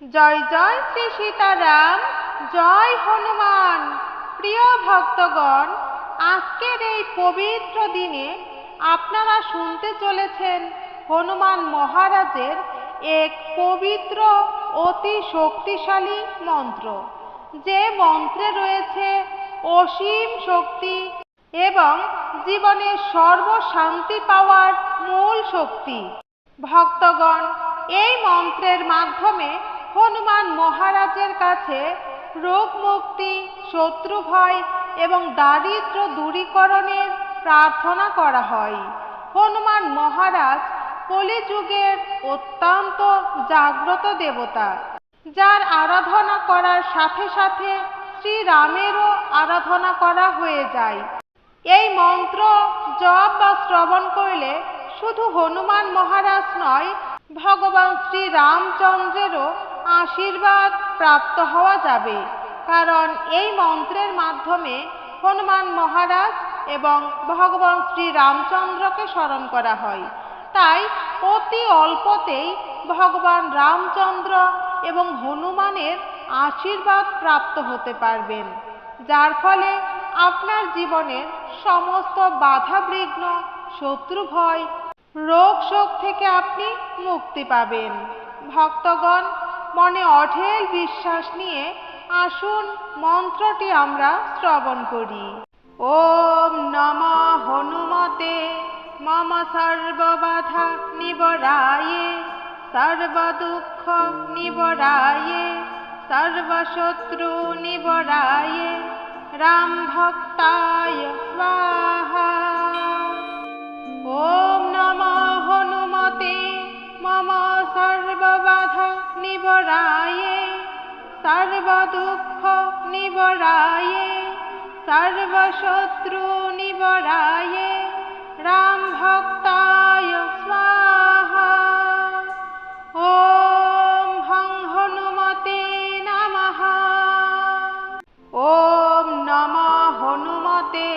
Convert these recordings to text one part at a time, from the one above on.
জয় জয় শ্রী সীতারাম, জয় হনুমান। প্রিয় ভক্তগণ, আজকের এই পবিত্র দিনে আপনারা শুনতে চলেছেন হনুমান মহারাজের এক পবিত্র অতি শক্তিশালী মন্ত্র, যে মন্ত্রে রয়েছে অসীম শক্তি এবং জীবনের সর্বশান্তি পাওয়ার মূল শক্তি। ভক্তগণ, এই মন্ত্রের মাধ্যমে হনুমান মহারাজের কাছে রোগ মুক্তি, শত্রু ভয় এবং দারিদ্র দূরীকরণের প্রার্থনা করা হয়। হনুমান মহারাজ কলিযুগের অত্যন্ত জাগ্রত দেবতা, যার আরাধনা করার সাথে সাথে শ্রীরামেরও আরাধনা করা হয়ে যায়। এই মন্ত্র জপ বা শ্রবণ করলে শুধু হনুমান মহারাজ নয়, ভগবান শ্রীরামচন্দ্রেরও আশীর্বাদ প্রাপ্ত হওয়া যাবে। কারণ এই মন্ত্রের মাধ্যমে হনুমান মহারাজ এবং ভগবান শ্রীরামচন্দ্রকে স্মরণ করা হয়। তাই অতি অল্পতেই ভগবান রামচন্দ্র এবং হনুমানের আশীর্বাদ প্রাপ্ত হতে পারবেন, যার ফলে আপনার জীবনের সমস্ত বাধা বিঘ্ন, শত্রু ভয়, রোগ শোক থেকে আপনি মুক্তি পাবেন। ভক্তগণ, মনে অঢেল বিশ্বাস নিয়ে আসুন মন্ত্রটি আমরা শ্রবণ করি। ওম নমঃ হনুমতে মম সর্ববাধা নিবরায়ে, সর্বদুঃখ নিবরায়ে, সর্বশত্রু নিবরায়ে, রাম ভক্তায় স্বাহা। ওম নমঃ হনুমতে মম সর্ববাধা নিবরায়ে, সর্বদুঃখ নিবরায়ে, সর্বশত্রু নিবরায়ে, রাম ভক্তায় স্বাহা। ওম হং হনুমতে নমঃ। ওম নমঃ হনুমতে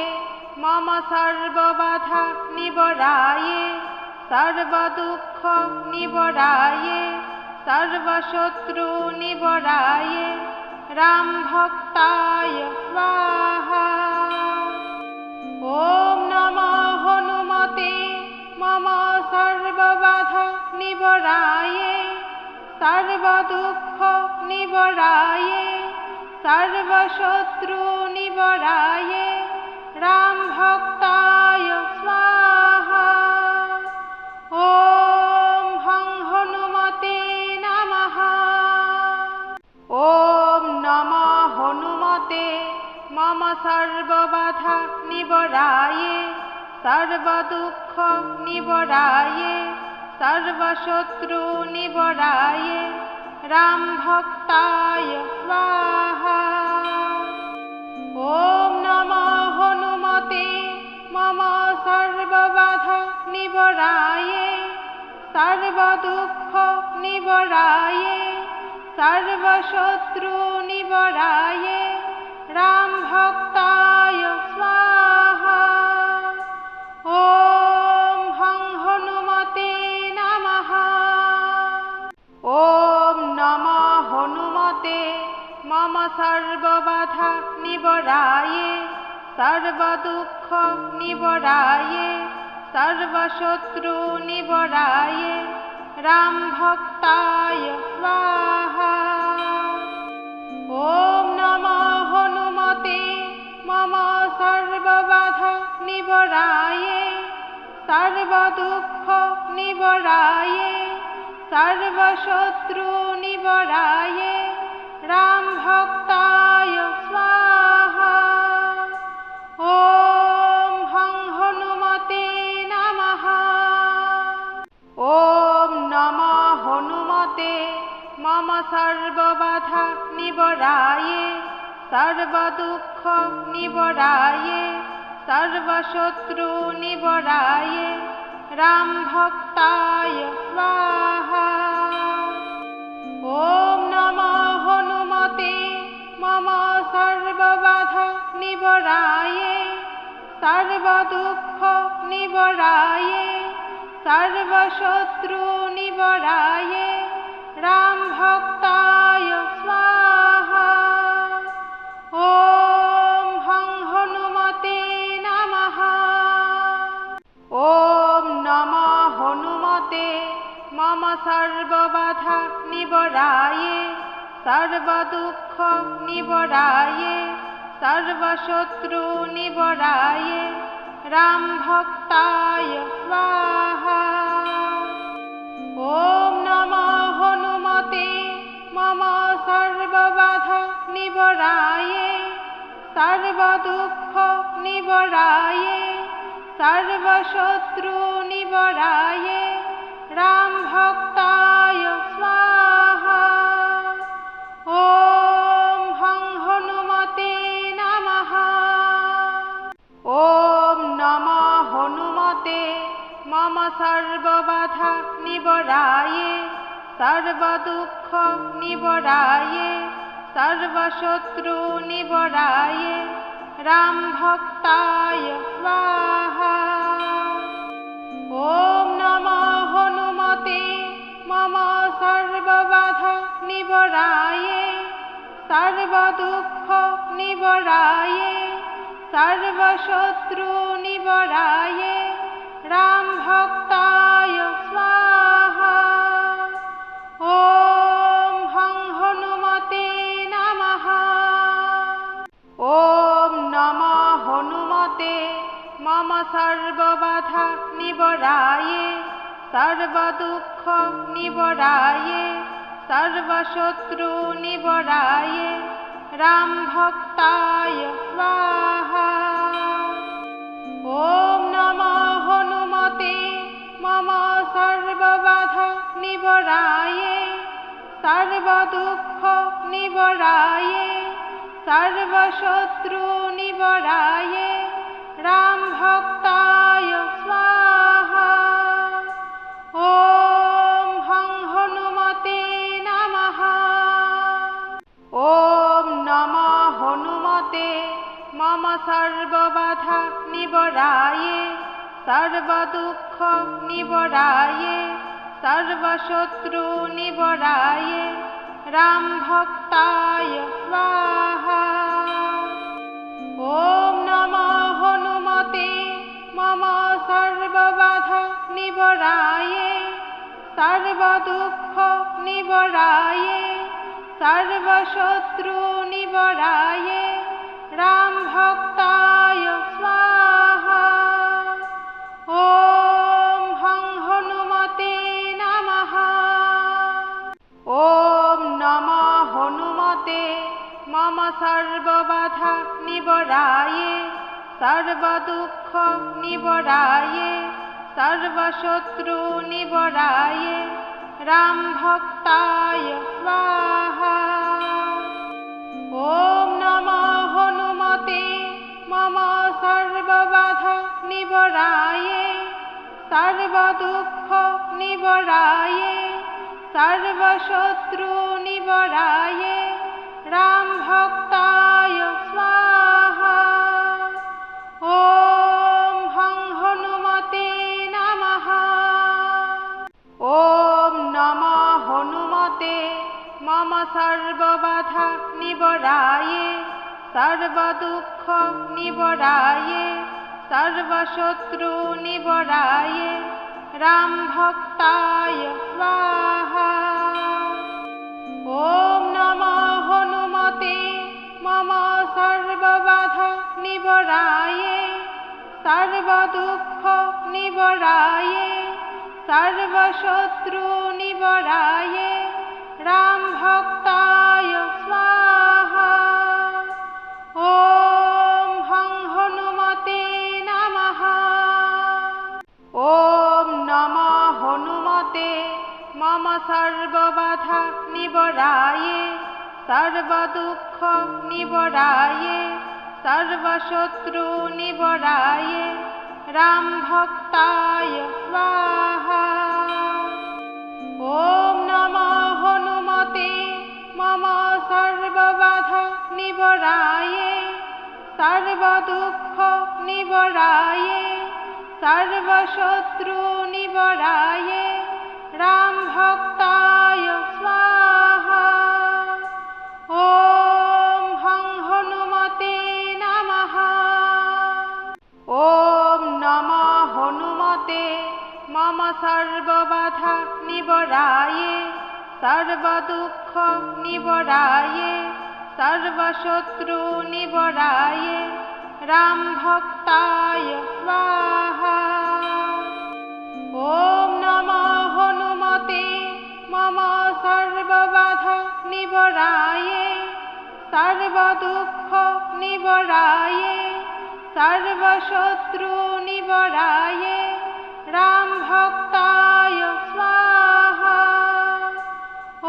মম সর্ববাধা নিবরায়ে, সর্বদুঃখ নিবরায়ে, সর্বশত্রু নিবরায়ে, রাম ভক্তায় স্বাহা। ওম নমঃ হনুমতে মম সর্ববাধা নিবরায়ে, সর্বদুঃখ নিবরায়ে, সর্বশত্রু নিবরায়ে, রাম ভক্তায় স্বাহা। ওম হং হনুমতে নমঃ। ওম নমঃ হনুমতে মম সর্ববাধা নিবরায়ে, সর্বদুঃখ নিবরায়ে, সর্বশত্রু নিবরায়ে, রাম ভক্তায় স্বাহা। ওম নমঃ হনুমতে মম সর্ববাধা নিবরায়ে, সর্বদুঃখ নিবরায়ে, সর্বশত্রু নিবরায়ে, রাম ভক্তায় স্বাহা। ওম হং হনুমতে নমঃ। ওম নমঃ হনুমতে মম সর্ববাধা নিবরায়ে, সর্বদুঃখ নিবরায়ে, সর্বশত্রু নিবরায়ে, রাম ভক্তায় স্বাহা। ওম নমঃ হনুমতে মম সর্ববাধা নিবরায়ে, সর্বদুঃখ নিবরায়ে, সর্বশত্রু নিবরায়ে, রাম ভক্তায় স্বাহা। ওম হং হনুমতে নমঃ। ওম নমঃ হনুমতে মম সর্ববাধা নিবরায়ে, সর্বদুঃখ নিবরায়ে, সর্বশত্রু নিবরায়ে, রাম ভক্তায় স্বাহা। ওম নমঃ হনুমতে মম সর্ববাধা নিবরায়ে, সর্বদুঃখ নিবরায়ে, সর্বশত্রু নিবরায়ে, রাম ভক্তা নিবরায়ে সর্বদুঃখ নিবরায়ে সর্বশত্রু নিবরায়ে রাম ভক্তায় স্বাহা। ওম নমো হনুমতে মম সর্ববাধা নিবরায়ে সর্বদুঃখ নিবরায়ে সর্বশত্রু নিবরায়ে রাম ভক্তায় স্বাহা। ওম হং হনুমতে নমঃ। ওম নমো হনুমতে মম সর্ববাধা নিবরায়ে সর্বদুঃখ নিবরায়ে সর্বশত্রু নিবরায়ে রাম ভক্তায় স্বাহা। ওম নমো হনুমতে মম সর্ববাধা নিবরায়ে সর্বদুঃখ নিবরায়ে সর্বশত্রু নিবরায়ে রাম ভক্তায় স্বাহা। ওম হং হনুমতে নমঃ। ওম নমো হনুমতে মম সর্ববাধা নিবরায়ে সর্বদুঃখ নিবরায়ে সর্বশত্রু নিবরায়ে রাম ভক্তায় স্বাহা। ওম নমো হনুমতে মম সর্ববাধা নিবরায়ে সর্বদুঃখ নিবরায়ে সর্বশত্রু নিবরায়ে রাম ভক্তায় স্বাহা। ওম হং হনুমতে নমঃ। ওম নমো হনুমতে মম সর্ববাধা নিবরায়ে সর্বদুঃখ নিবরায়ে সর্বশত্রু নিবরায়ে রাম ভক্তায় স্বাহা। ওম নমো হনুমতে মম সর্ববাধা নিবরায়ে সর্বদুঃখ নিবরায়ে সর্বশত্রু নিবরায়ে রাম ভক্তায় স্বাহা। ওম হং হনুমতে নমঃ। ওম নমো হনুমতে মম সর্ববাধা নিবরায়ে সর্বদুঃখ নিবরায়ে সর্বশত্রু নিবরায়ে রাম ভক্তায় স্বাহা। ওম নমো হনুমতে মম সর্ববাধা নিবরায়ে সর্বদুঃখ নিবরায়ে সর্বশত্রু নিবরায়ে রাম ভক্তায় স্বাহা। ওম হং হনুমতে নমঃ। ওম নমো হনুমতে মম সর্ববাধা নিবরায়ে সর্বদুঃখ নিবরায়ে সর্বশত্রু নিবরায়ে রাম ভক্তায় স্বাহা। ওম নমো হনুমতে মম সর্ববাধা নিবরায়ে সর্বদুঃখ নিবরায়ে সর্বশত্রু নিবরায়ে রাম ভক্তায় স্বাহা। ওম হং হনুমতে নমঃ। ওম নমো হনুমতে মম সর্ববাধা নিবরায়ে সর্বদুঃখ নিবরায়ে সর্বশত্রু নিবরায়ে রাম ভক্তায় স্বাহা। ওম নমো হনুমতে মম সর্ববাধা নিবরায়ে সর্বদুঃখ নিবরায়ে সর্বশত্রু নিবরায়ে রাম ভক্তায় স্বাহা। ওম হং হনুমতে নমঃ। ওম নমো হনুমতে মম সর্ববাধা নিবরায়ে সর্বদুঃখ সর্বদুঃখ নিবরায়ে সর্বশত্রু নিবরায়ে রাম ভক্তায় স্বাহা। ওম নমঃ হনুমতে মম সর্ববাধা নিবরায়ে সর্বদুঃখ নিবরায়ে সর্বশত্রু নিবরায়ে রাম ভক্তায় স্বাহা।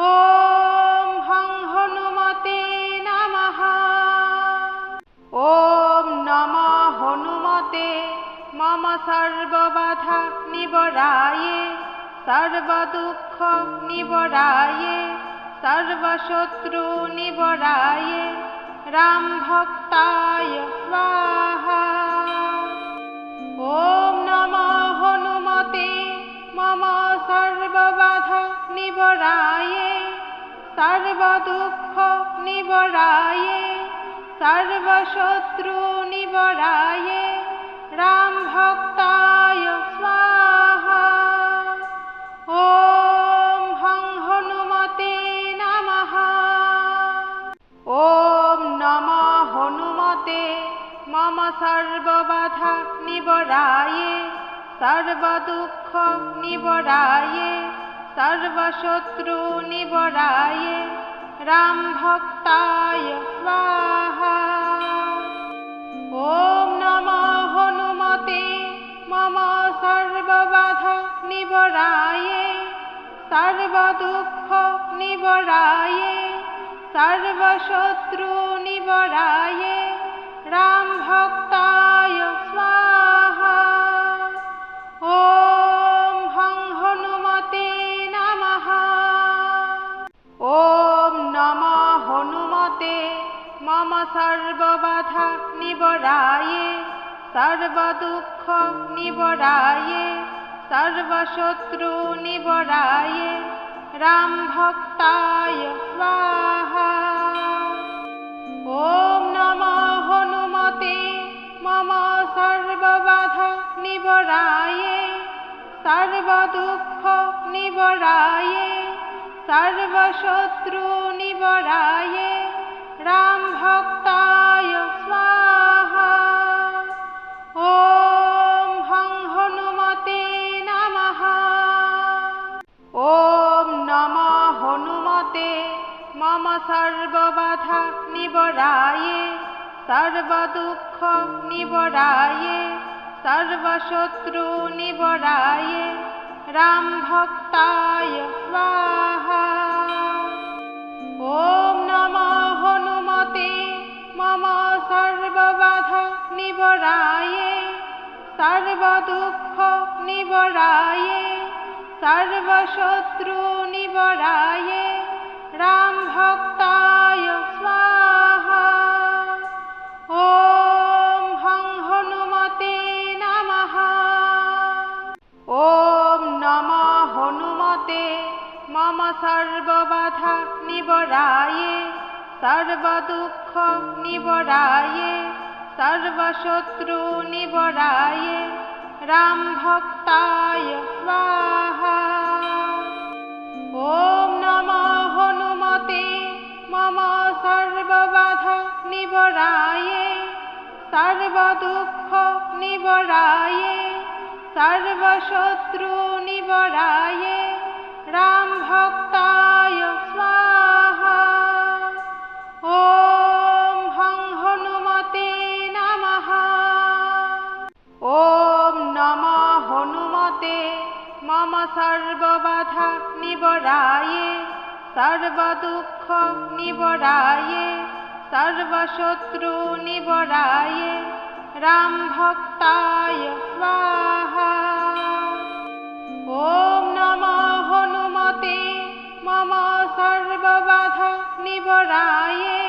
ওম হং হনুমতে নমঃ। ওম নমঃ হনুমতে মম সর্ববাধা নিবরায়ে সর্বদুঃখ নিবরায়ে সর্বশত্রু নিবরায়ে রাম ভক্তায় স্বাহা। ওম নমঃ হনুমতে মম সর্ববাধা নিবরায়ে সর্বদুঃখ নিবরায়ে সর্বশত্রু নিবরায়ে রাম ভক্তায় স্বাহা। ওম হং হনুমতে নমঃ। ওম নমঃ হনুমতে মম সর্ববাধা নিবরায়ে সর্বদুঃখ নিবরায়ে সর্বশত্রু নিবরায়ে রাম ভক্তায় স্বাহা। ওম নমঃ হনুমতে মম সর্ববাধা নিবরায়ে সর্বদুঃখ নিবরায়ে সর্বশত্রু নিবরায়ে রাম ভক্তায় স্বাহা। ওম হং হনুমতে নমঃ। ওম নমঃ হনুমতে মম সর্ববাধা নিবরায়ে সর্বদুঃখ নিবরায়ে সর্বশত্রু নিবরায়ে রাম ভক্তায় স্বাহা। ওম নমঃ হনুমতে মম সর্ববাধা নিবরায়ে সর্বদুঃখ নিবরায়ে সর্বশত্রু নিবরায়ে রাম ভক্তায় স্বাহা। ওম হং হনুমতে নমঃ। ওম নমঃ হনুমতে মম সর্ববাধা নিবরায়ে সর্বদুঃখ নিবরায়ে সর্বশত্রু নিবরায়ে রাম ভক্তায় স্বাহা। ওম নমঃ হনুমতে মম সর্ববাধা নিবরায়ে সর্বদুঃখ নিবরায়ে সর্বশত্রু নিবরায়ে রাম ভক্তায় স্বাহা। ওম হং হনুমতে নমঃ। ওম নমঃ হনুমতে মম সর্ববাধা নিবরায়ে সর্বদুঃখ নিবরায়ে সর্বশত্রু নিবরায়ে রাম ভক্তায় স্বাহা। ওম নমঃ হনুমতে মম সর্ববাধা নিবরায়ে সর্বদুঃখ নিবরায়ে সর্বশত্রু নিবরায়ে রাম ভক্তায় স্বাহা। ওম হং হনুমতে নমঃ। ওম নমঃ হনুমতে মম সর্ববাধা নিবরায়ে সর্বদুঃখ নিবরায়ে সর্বশত্রু নিবরায়ে রাম ভক্তায় স্বাহা। ওম নমঃ হনুমতে মম সর্ববাধা নিবরায়ে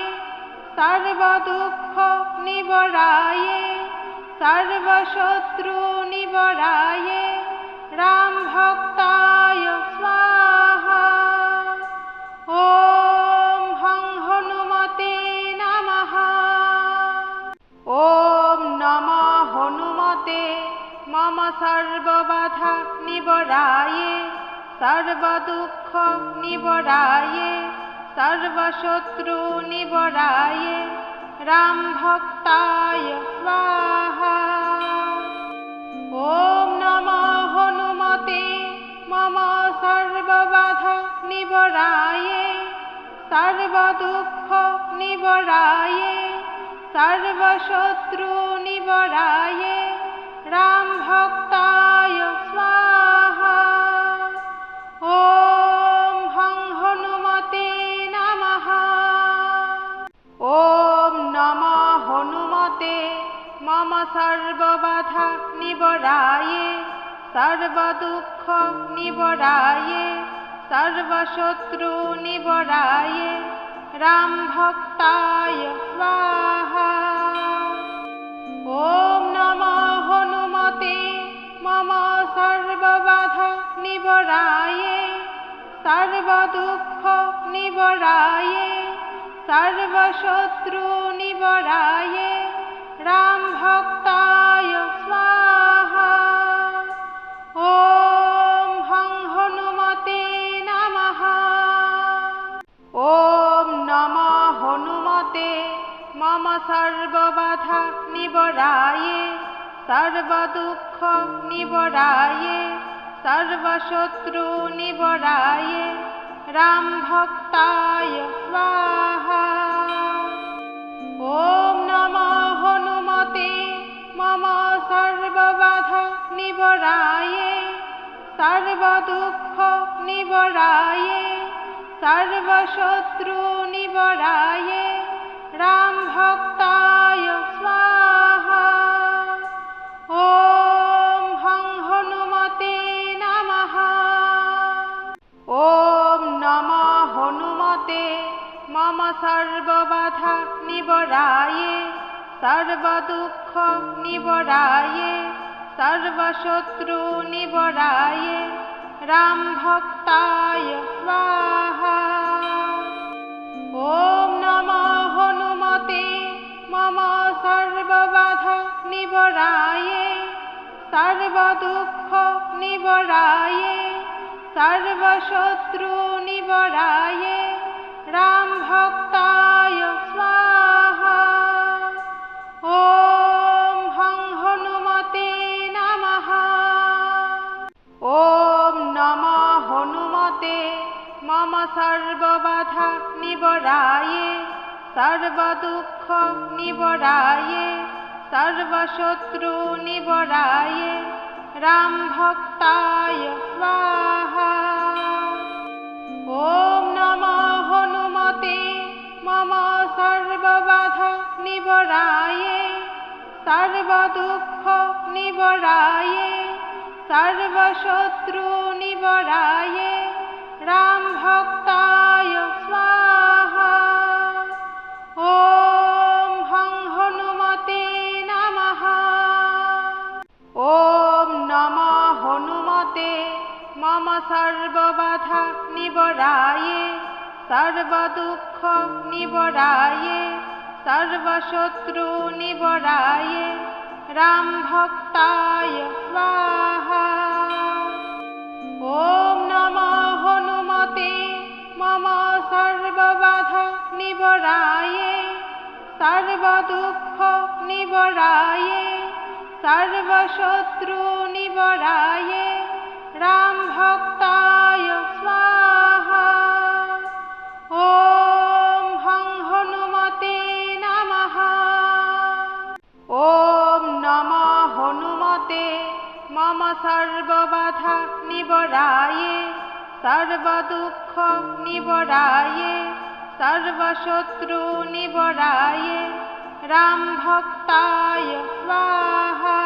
সর্বদুঃখ নিবরায়ে সর্বশত্রু নিবরায়ে রাম ভক্তায় স্বাহা। ওম হং হনুমতে নমঃ। ওম নমঃ হনুমতে মম সর্ববাধা নিবরায়ে সর্বদুঃখ নিবরায়ে सर्वशत्रु निवराये राम भक्ताय स्वाहा। ॐ नमो हनुमते मम सर्वबाधा निवराये सर्वदुःख निवराये सर्वशत्रु निवराये राम भक्ताय स्वाहा। ॐ हं हनुमते नमः। ॐ नमो हनुमते मम सर्वबाधा निवराये सर्वदुःख निवराये सर्वशत्रु निवराये राम भक्ताय स्वाहा। ॐ नमो हनुमते मम सर्वबाधा निवराये सर्वदुःख निवराये सर्वशत्रु निवराये राम भक्ताय स्वाहा। ॐ हं हनुमते नमः। ॐ नमो हनुमते मम सर्वबाधा निवराये सर्वदुःख निवराये सर्वशत्रु निवराये राम भक्ताय स्वाहा। ॐ नमो हनुमते मम सर्वबाधा निवराये सर्वदुःख निवराये सर्वशत्रु निवराये राम भक्ताय स्वाहा। ॐ हं हनुमते नमः। ॐ नमो हनुमते मम सर्वबाधा निवराये सर्वदुःख निवराये सर्वशत्रु निवराये राम भक्ताय स्वाहा। ॐ नमो हनुमते मम सर्वबाधा निवराये सर्वदुःख निवराये सर्वशत्रु निवराये राम भक्ताय स्वाहा। ॐ हं हनुमते नमः। ॐ नमो हनुमते मम सर्वबाधा निवराये सर्वदुःख निवराये सर्वशत्रु निवराये राम भक्ताय स्वाहा। ॐ नमो हनुमते मम सर्वबाधा निवराये सर्वदुःख निवराये सर्वशत्रु निवराये राम भक्ताय स्वाहा। ॐ हं हनुमते नमः। ॐ नमो हनुमते मम सर्वबाधा निवराये सर्वदुःख निवराये सर्वशत्रु निवराये राम भक्ताय स्वाहा। ॐ नमो हनुमते मम सर्वबाधा निवराये सर्वदुःख निवराये सर्वशत्रु निवराये राम भक्ताय स्वाहा। ॐ हं हनुमते नमः। ॐ नमो हनुमते मम सर्वबाधा निवराये सर्वदुःख निवराये सर्वशत्रु निवराये राम भक्ताय स्वाहा।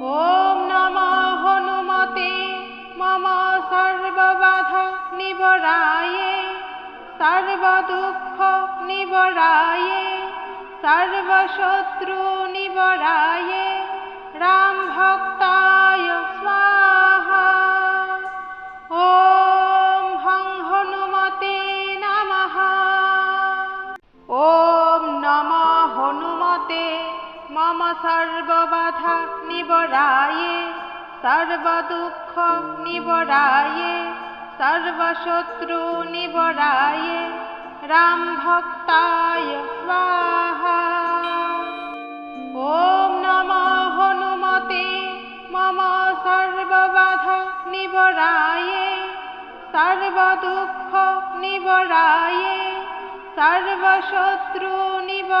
ॐ नमो हनुमते मम सर्वबाधा निवराये सर्वदुःख निवराये सर्वशत्रु निवराये राम भक्ताय स्वाहा। ॐ हं हनुमते नमः। ॐ नमो हनुमते मम सर्वबाधा निवराये सर्वदुःख निवराये सर्वशत्रु निवराय राम भक्ताय स्वाहा। ॐ नमो हनुमते मम सर्वबाधा निवराय सर्वदुःख निवराय सर्वशत्रु निवराय